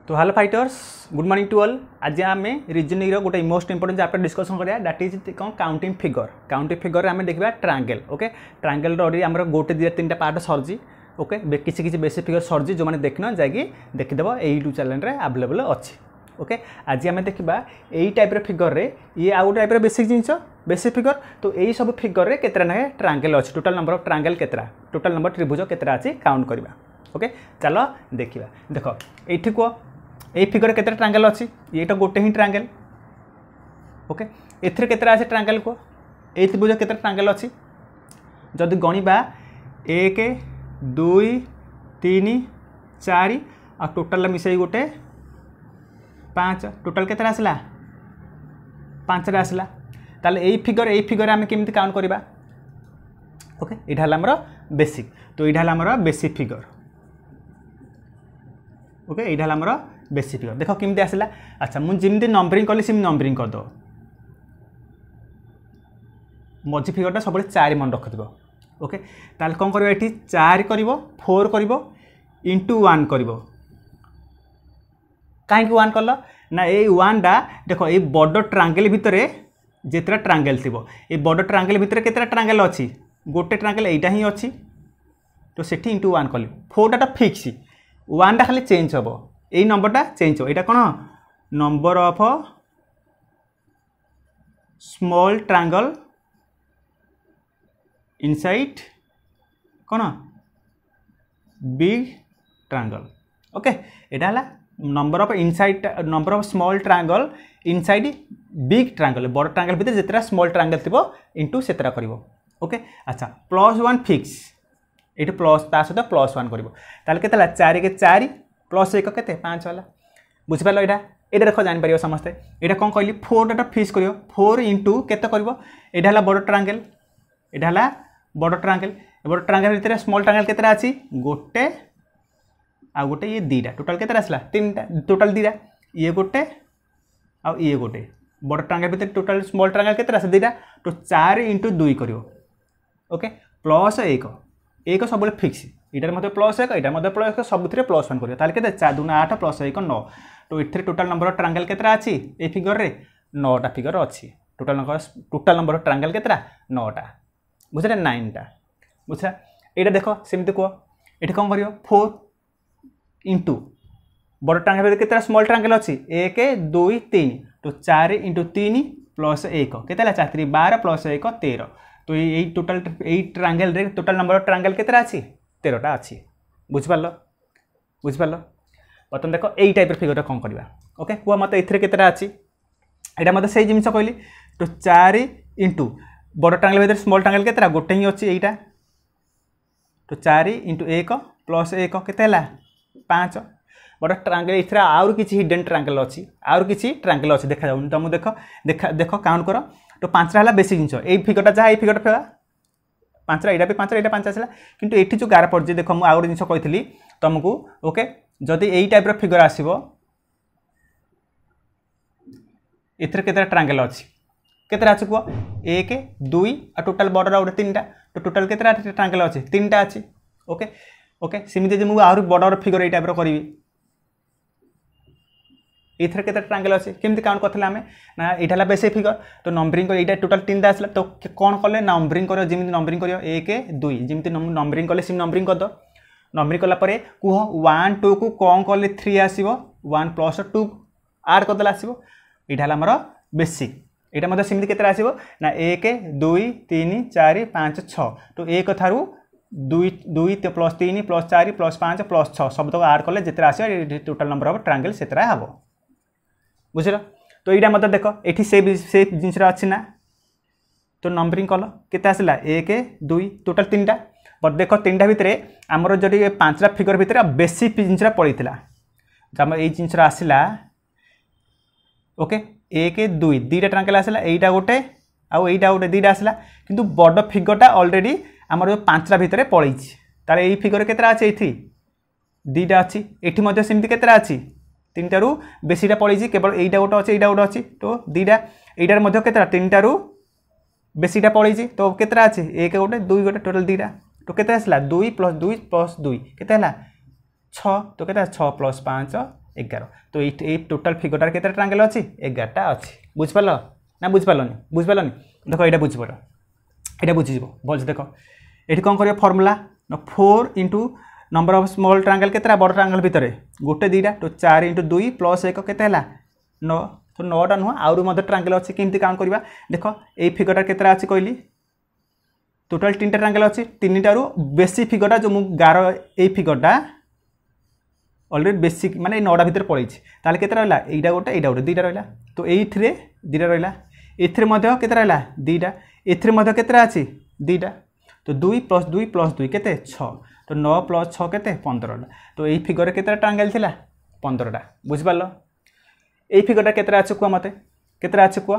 तो hello fighters, good morning to all. आज आम रीजनिंग गोटे मोस्ट इंपोर्टेंट चैप्टर डिस्कसन करिया, दैट इज कौन काउंटिंग फिगर। काउंटिंग फिगर आम देखा ट्रायंगल। ओके, ट्रायंगल ऑलरेडी आम गोटे दुटा तीन पार्ट सरजी। ओके, किसी किसी बेसिक फिगर सरजी जो मैंने देखना जाकि देखीदेव यूट्यूब चैनल रे अवेलेबल अच्छी। ओके, आज आम देखा यही टाइप फिगर रे ये आउ टाइप बेसिक जिनस बेसिक फिगर। तो यही सब फिगर रे केतरा ना ट्रायंगल अच्छी, टोटल नंबर ऑफ ट्रायंगल केतरा, टोटल नंबर त्रिभुज केतरा अच्छी काउंट करवा। ओके, चलो देखा। देख ये कह ये फिगर केतरा ट्रायंगल अच्छी, ये तो गोटे ही ट्रायंगल। ओके, एथिरे केतरा अच्छे ट्रायंगल को ए त्रिभुज केतरा ट्रायंगल अच्छी जदि गणिबा 1 2 3 4 आ टोटल मिसाई गोटे 5, टोटल केतरा आसला 5 आसला। ताले ए फिगर आम केमती काउंट करवा। ओके, यहाँ हला हमर बेसिक, तो यहाँ हला हमर बेसिक फिगर। ओके, यहाँ हला हमर बेसिक फिगर। देख केमती आसला। अच्छा, मुझे जमी नंबरिंग कली सेम नंबरिंग करद। मझी फिगरटा सब 4 मन रखिथो। ओके, ताल कौन कर 4 कर 4 कर इंटू 1 कर। कहीं 1 कल ना ये 1 टा देख ये बड़ ट्रायंगल भितर जितरा ट्रायंगल थी ये बड़ ट्रायंगल भितर केतरा ट्रायंगल अच्छी, गोटे ट्रायंगल यहीटा ही अच्छी। तो सेठी इंटू 1 कल 4 टा फिक्स, 1 टा खाली चेंज हम, यही नंबरटा चेंज हो। यहाँ कौन number of small triangle inside कौन बिग ट्रायंगल। ओके, यहाँ है number of inside number of small triangle inside big triangle, बड़ ट्रायंगल भितर जितरा स्मॉल ट्रायंगल थी इंटू सेतरा कर। ओके, अच्छा +1 फिक्स, ये प्लस ता सहित +1 कर। ताले केते 4 के 4 प्लस 1 केते 5 वाला। बुझिपार यहाँ ये देख जापर समस्ते। यहाँ कौन कहली 4 टा फिक्स कर 4 इंटू केते कर। यहाँ है बड़ ट्रायंगल, यहाँ है बड़ ट्रायंगल, बड़ ट्रायंगल भितर स्मॉल ट्रायंगल केतरा अच्छी गोटे आ गोटे ये 2टा, टोटल केतरा आसला 3टा, टोटल 2टा ये गोटे आ ये गोटे। बड़ ट्रायंगल भितर टोटल स्मॉल ट्रायंगल केतरा आसे 2टा, तो 4 इंटू 2 कर। ओके, प्लस 1 सब फिक्स, इटार मध्य +1 इटार मध्य +1 सबुथिरे +1 कर। ताले केते 4 2 8 + 1 9। तो इथे टोटल नंबर ऑफ ट्रायंगल केतरा अच्छी ए फिगर रे 9टा फिगर अच्छी। टोटल नंबर ऑफ ट्रायंगल केतरा 9टा, बुझे 9टा। बुझा यहाँ देख सेमती कह ये कौन कर 4 इंटू बड़ ट्रायंगल भितर केतरा स्मॉल ट्रायंगल अच्छी 1 2 3, तो 4 इंटू 3 + 1 केते 4 3 12 + 1 13। तो यही टोटल यही ट्रायंगल रे टोटल नंबर ऑफ ट्रायंगल केतरा अच्छी 13टा अच्छी। बुझिपार बर्तमान देख यही टाइप फिगर कौन करवा। ओके, कह मत ए केतरा अच्छी, यहाँ मतलब से जिन कहली। तो 4 इंटू बड़ ट्रायंगल भितर स्मॉल ट्रायंगल केतरा गोटे ही अच्छी यहीटा, तो 4 इंटू 1 + 1 केते 5। बड़ ट्रायंगल इथे आउर किसी हिडन ट्रायंगल अच्छी, आउर किसी ट्रायंगल अच्छी देखा जाऊँ तुम देख काउंट कर। तो 5टा है बेसिक जिन ये फिगरटा जहाँ ये फिगरटा 5टा यहाँ भी 5 यहाँ 5 आसला। किंतु ये जो गार पड़े देख मुझे आउ जिन कही तुमको। ओके, जदि यही टाइप फिगर आसो इथे केतरा ट्रायंगल अच्छी केतरा अच्छी कह 1 2 आ टोटल बड़ा गोटे 3टा, तो टोटल केतरा ट्रायंगल अच्छी 3टा अच्छी। ओके ओके, सेमती मुझे आहुरी बड़ फिगर यही टाइप करी इधर केते ट्रायंगल अच्छे केमती काउंट करते आम ना यहाँ बेसिक फिगर। तो नंबरिंग कर यहाँ टोटल 3टा आसला। तो कौन कले नंबरिंग कर जमी नंबरिंग कर 1 2 जमी नंबरिंग कले सेम नंबरिंग करद। नंबरिंग कलापर कह 1 2 को कौन कले 3 आसो 1 + 2 आड करदे आसो। यहाँ आमर बेसिक, यहाँ मतलब सेमती केतरा आसो ना 1 2 3 4 5 6। तो 1 थारू 2 2 + 3 + 4 + 5 + 6 सब तक आड कले जितना आसो टोटल नंबर ऑफ ट्रायंगल से हम। बुझल। तो यहाँ मतलब देख ये से जिन अच्छी ना, तो नंबरिंग कल केते आसला 1 2 टोटल 3टा। बट देख 3टा भितर आमर जो 5टा फिगर भितर बेसिक जिनसा पड़ता जब ये जिन आसला। ओके, 1 2 2टा ट्रायंगल आसला, यहीटा गोटे आउ यहीटा गोटे 2टा आसला। किंतु बड़ फिगरटा ऑलरेडी आमर जो 5टा भितर पड़े तार यही फिगर केतरा अच्छी ये 2टा अच्छी। ये सेमती केतरा अच्छी 3टारू बेसीटा पड़े केवल यहीटा गोटे अच्छे यहीटा गोटे अच्छी। तो 2टा यहीटार केतरा 3टारू बेसीटा पड़े। तो केतरा अच्छी 1 गोटे 2 गोटे टोटल 2टा। तो केते आसला 2 + 2 + 2 केते 6। तो केते 6 + 5 11 तो ये टोटाल फिगरटार केते ट्रायंगल अछि 11टा अछि बुझिपारल ना बुझिपारलनी देखो एटा बुझिपार एटा बुझिजिवो बोल देखो एठी कोन करियो formula 4 into number of small triangle केतेरा बड़ ट्रायंगल भितरे गोटे दीटा तो 4 इंटू 2 प्लस 1 केते हला 9 तो 9टा नुह आउर मध्य ट्रायंगल अछि केमति काउंट करबा देखो ए फिगरटा केतेरा अछि कहली टोटल 3टा ट्रायंगल अछि 3टारू बेसी फिगरटा जो मु गार ए फिगरटा ऑलरेडी बेसिक माने 9टा भितर पळै छि ताले केते रहला एइटा गोटे दीटा रहला तो एइथरे दीटा रहला एथरे मध्य केते रहला दीटा एथरे मध्य केतेरा अछि दीटा तो 2 + 2 केते 6 तो 9 + 6 केते 15 तो एई फिगर केतेरा ट्रायंगल थिला 15टा बुझि पालो एई फिगरटा केतेरा अछि को मते केतेरा अछि को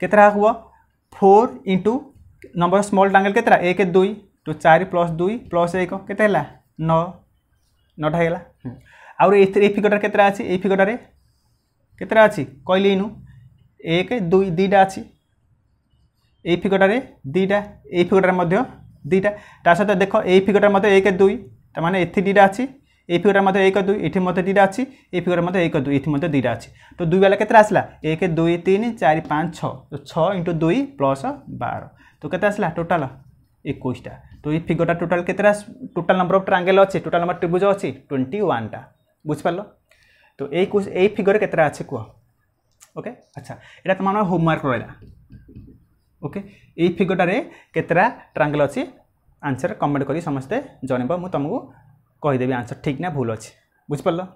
केतेरा हुआ 4 इंटू नंबर स्मॉल ट्रायंगल केतेरा 1 2 तो 4 + 2 + 1 केते हला 9 9टा हेला आउर ए फिगरटा केतेरा अछि ए फिगरटा रे केतेरा अछि कहली इनु 1 2 दीटा अछि ए फिगरटा रे दीटा ए फिगरटा मध्य दीटा ता सहित देखो ए फिगरटा मध्य 1 2 त माने एथि दीटा अछि ए फिगरटा मध्य 1 2 एथि मध्य दीटा अछि ए फिगरटा मध्य 1 2 एथि मध्य दीटा अछि तो 2 वाला केतेरा आसला 1 2 3 4 5 6 तो 6 * 2 + 12 तो केते आसला टोटल 21टा तो ये फिगरटा टोटल केतेरा टोटल नंबर ऑफ ट्रायंगल अछि टोटल नंबर त्रिभुज अछि 21टा बुझ पालो तो ए फिगर केतेरा अछि को ओके अच्छा एटा तमाम होमवर्क रहला ओके ए फिगरटा रे केतेरा ट्रायंगल अछि आंसर कमेंट करी समस्ते जणेबो मु तुमको कहि देबी आंसर ठीक ना भूल अछि बुझ पालो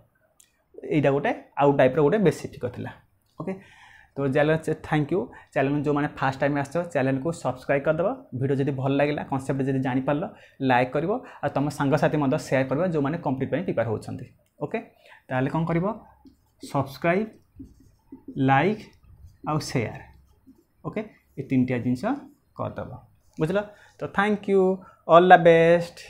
एटा गोटे आउट टाइप रो गोटे बेसिक फिगर थिला ओके तो चैनल थैंक यू चैनल जो मैंने फास्ट टाइम आस चैनल को सब्सक्राइब करदेव वीडियो जब भल लगे कॉन्सेप्ट जब जानी पार लाइक कर तुम सांगसाथी सेयार कर जो मैंने कंप्लीट प्रिपेयर होती ओके ताले कौन कर सब्सक्राइब लाइक आउ शेयर ओके ये तीन जिनस करदेव बुझल तो thank you all the best.